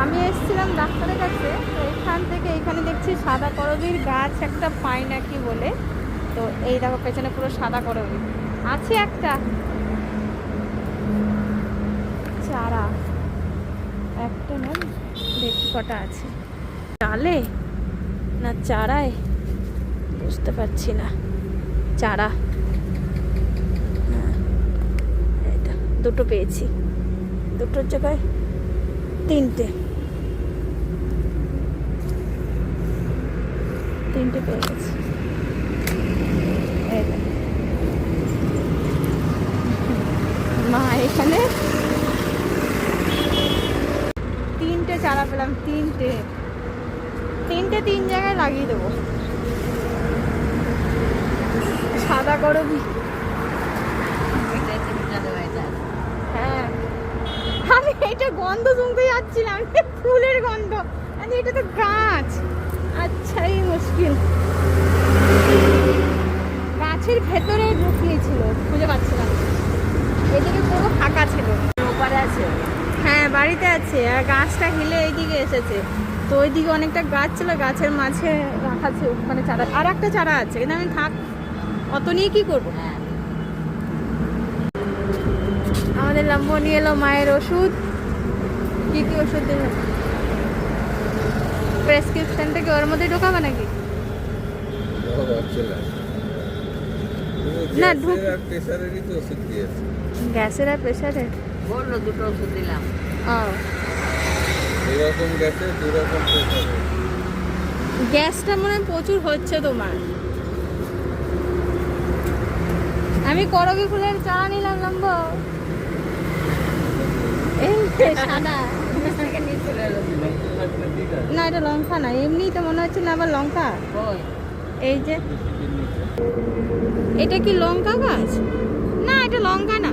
আমি এসেছিলাম ডাক্তারের কাছে, তো এখান থেকে এখানে দেখছি সাদা করবীর গাছ একটা পাই নাকি বলে। তো এই দেখো পেছনে পুরো সাদা করবী আছে একটা চারা, একটা না দেখি কটা আছে, ডালে না চারায় বুঝতে পারছি না। চারা, হ্যাঁ এটা দুটো পেয়েছি, দুটোর জায়গায় তিনটে পেয়ে গেছি। মা এখানে তিনটে চারা পেলাম, তিনটে তিন জায়গায় লাগিয়ে দেবো। সাদা করবি, হ্যাঁ আমি এটা গন্ধ শুনতে যাচ্ছিলাম, ফুলের গন্ধ, এটা তো গাছ। আচ্ছা এই মুশকিল, গাছের ভেতরে ঢুকিয়েছিল, খুঁজে পাচ্ছিলাম। এদিকে পুরো ফাঁকা ছিল, ওপারে আছে, হ্যাঁ বাড়িতে আছে। আর গাছটা হিলে এইদিকে এসেছে, তো ওইদিকে অনেকটা গাছ ছিল, গাছের মাঝে রাখা ছিল মানে চারা। আর একটা চারা আছে, কিন্তু আমি থাক অত নিয়ে কি করবো। আমাদের লম্ব নিয়ে এলো মায়ের ওষুধ। কি কি ওষুধ দিল? প্রেসক্রিপশন থেকে ওর মধ্যে ঢোকাবে নাকি? না ঢুক, গ্যাসের আর প্রেসারের বললো দুটো ওষুধ দিলাম। এরকম গ্যাসে দুরকম প্রেসারের। গ্যাসটা মনে হয় প্রচুর হচ্ছে তোমার। আমি করবী ফুলের চারা নিলাম লম্ব, এই সাদা। না এটা লঙ্কা না, এমনি তো মনে হচ্ছে না আবার লঙ্কা। এই যে এটা কি লঙ্কা গাছ? না এটা লঙ্কা না,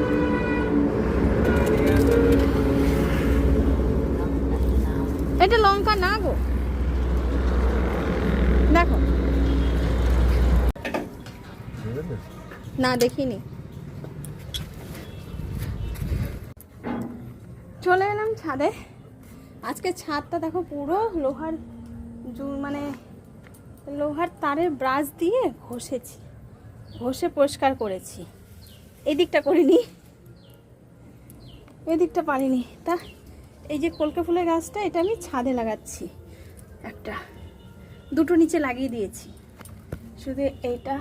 এটা লঙ্কা না গো। দেখো না দেখিনি। চলে এলাম ছাদে। আজকে ছাদটা দেখো পুরো লোহার মানে লোহার তারের ব্রাশ দিয়ে ঘষেছি, ঘষে পরিষ্কার করেছি। এদিকটা করিনি, এদিকটা পারিনি। তা এই যে কলকে ফুলের গাছটা, এটা আমি ছাদে লাগাচ্ছি। একটা দুটো নিচে লাগিয়ে দিয়েছি, শুধু এইটা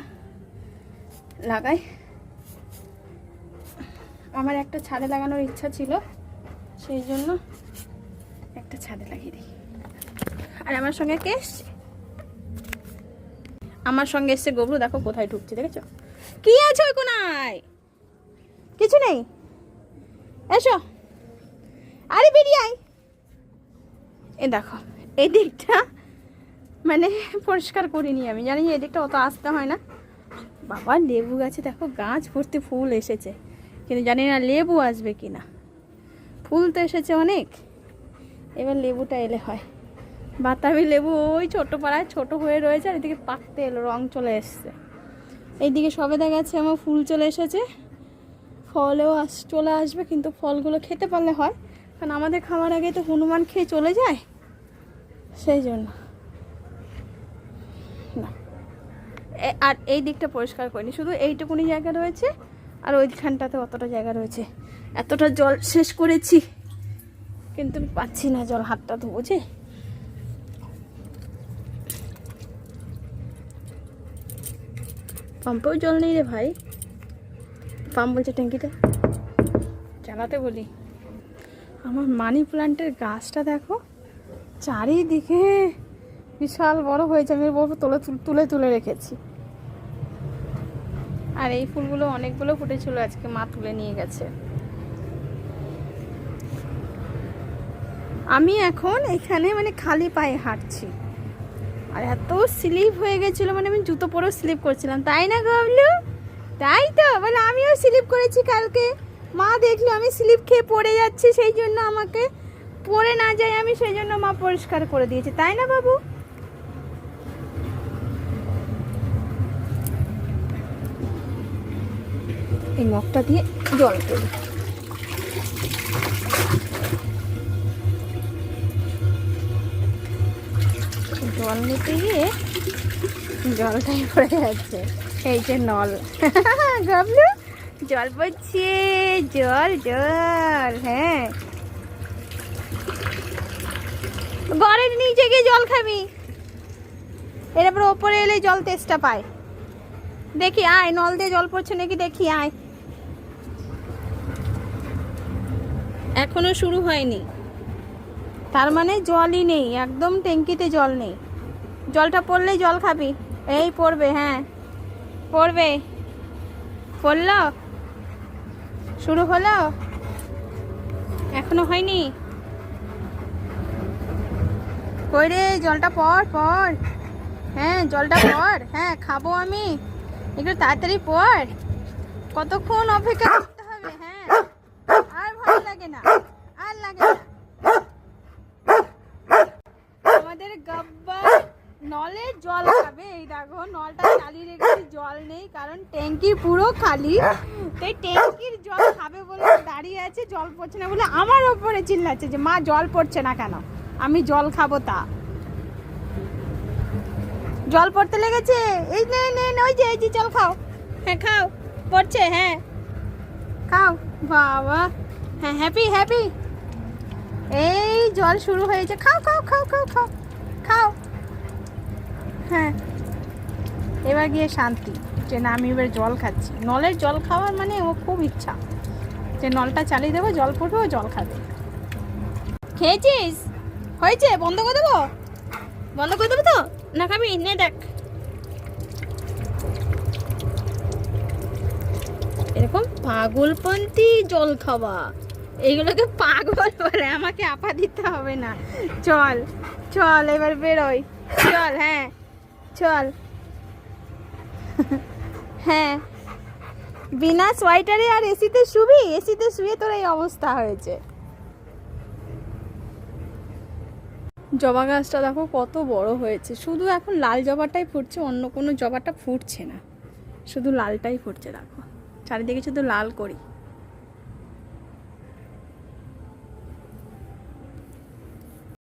লাগাই। আমার একটা ছাদে লাগানোর ইচ্ছা ছিল, সেই জন্য একটা ছাদে লাগিয়ে দিই। আর আমার সঙ্গে কে এসছে? আমার সঙ্গে এসছে গবরু। দেখো কোথায় ঢুকছে, দেখেছো? কি আছে ওই কোনায়? কিছু নেই, এসো। আরে বেরিয়ে আয়। এ দেখো এই দিকটা মানে পরিষ্কার করিনি আমি, জানি এই দিকটা অত আসতে হয় না। বাবা লেবু গাছে দেখো গাছ ভর্তি ফুল এসেছে, কিন্তু জানি না লেবু আসবে কি না। ফুল তো এসেছে অনেক, এবার লেবুটা এলে হয়। বাতাবি লেবু ওই ছোটো পাড়ায় ছোট হয়ে রয়েছে, আর এদিকে পাকতে এলো, রং চলে এসছে। এইদিকে সবেদা গাছে আমার ফুল চলে এসেছে, ফলেও চলে আসবে, কিন্তু ফলগুলো খেতে পারলে হয়, কারণ আমাদের খাওয়ার আগে তো হনুমান খেয়ে চলে যায়, সেই জন্য না। আর এই দিকটা পরিষ্কার করিনি, শুধু এইটুকুনি জায়গা রয়েছে, আর ওইখানটাতে অতটা জায়গা রয়েছে। এতটা জল শেষ করেছি, কিন্তু পাচ্ছি না জল, হাতটা ধোবো যে। পাম্পেও জল নেই রে ভাই, পাম্প বলছে ট্যাঙ্কিতে চালাতে বলি। আমার মানি প্লান্টের গাছটা দেখো চারিদিকে বিশাল বড় হয়েছে, আমি বলবো তুলে তুলে রেখেছি। আর এই ফুলগুলো অনেকগুলো ফুটেছিল, আজকে মা তুলে নিয়ে গেছে। আমি এখন এখানে মানে খালি পায়ে হাঁটছি, আর এত স্লিপ হয়ে গেছিলো, মানে আমি জুতো পরেও স্লিপ করছিলাম, তাই না গবলু? তাই তো, মানে আমিও স্লিপ করেছি কালকে। মা দেখলো আমি স্লিপ খেয়ে পড়ে যাচ্ছি, সেই জন্য আমাকে পড়ে না যাই আমি, সেই জন্য মা পরিষ্কার করে দিয়েছে, তাই না বাবু? এই মগটা দিয়ে জল করি। জল নিতে গিয়ে জলটাই পড়ে যাচ্ছে। এই যে নল গাবলু জল পড়ছে, জল জল। হ্যাঁ, ঘরের নিচে গিয়ে জল খাবি, এরপর ওপরে এলে জল তেষ্টা পায়। দেখি আয়, নল দিয়ে জল পড়ছে নাকি দেখি আয়। এখনো শুরু হয়নি, তার মানে জলই নেই, একদম ট্যাঙ্কিতে জল নেই। জলটা পড়লেই জল খাবি। এই পড়বে, হ্যাঁ পড়বে। পড়লো, শুরু হলো, এখনো হয়নি। কই রে, জলটা পড় পড়। হ্যাঁ জলটা পড়, হ্যাঁ খাবো আমি, একটু তাড়াতাড়ি পড়। কতক্ষণ অপেক্ষা করতে হবে? হ্যাঁ, আর ভালো লাগে না, আর লাগে না। আমাদের গাব্বার নলের জল খাবে। এই দেখো নলটা চালিয়ে রেখেছি, জল নেই কারণ ট্যাঙ্কি পুরো খালি। তাই ট্যাঙ্কির জল খাবে বলে দাঁড়িয়ে আছে, জল পড়ছে না বলে আমার ওপরে চিল্লাচ্ছে যে মা জল পড়ছে না কেন, আমি জল খাবো। তা জল পড়তে লেগেছে, এই নে নে নে, ওই যে এই যে জল খাও। হ্যাঁ খাও, পড়ছে, হ্যাঁ খাও। বাবা, হ্যাঁ হ্যাপি হ্যাপি। এই জল শুরু হয়েছে, খাও খাও খাও খাও খাও খাও। হ্যাঁ, এবার গিয়ে শান্তি যে না আমি এবার জল খাচ্ছি। নলের জল খাওয়ার মানে ও খুব ইচ্ছা যে নলটা চালিয়ে দেবো, জল পড়বে, ও জল খাবে। খেয়েছিস? হয়েছে? বন্ধ করে দেবো? বন্ধ করে দেবো তো? না খাবি? নে দেখ, এরকম পাগলপন্থী জল খাওয়া, এইগুলোকে পাগল বলে। আমাকে আপা দিতে হবে না। চল চল এবার বেরোই, চল। হ্যাঁ চল। হ্যাঁ, বিনা সোয়েটারে আর এসিতে শুবি? এসিতে শুয়ে তোর এই অবস্থা হয়েছে। জবা গাছটা দেখো কত বড় হয়েছে, শুধু এখন লাল জবাটাই ফুটছে, অন্য কোনো জবাটা ফুটছে না, শুধু লালটাই ফুটছে। দেখো চারিদিকে শুধু লাল করি।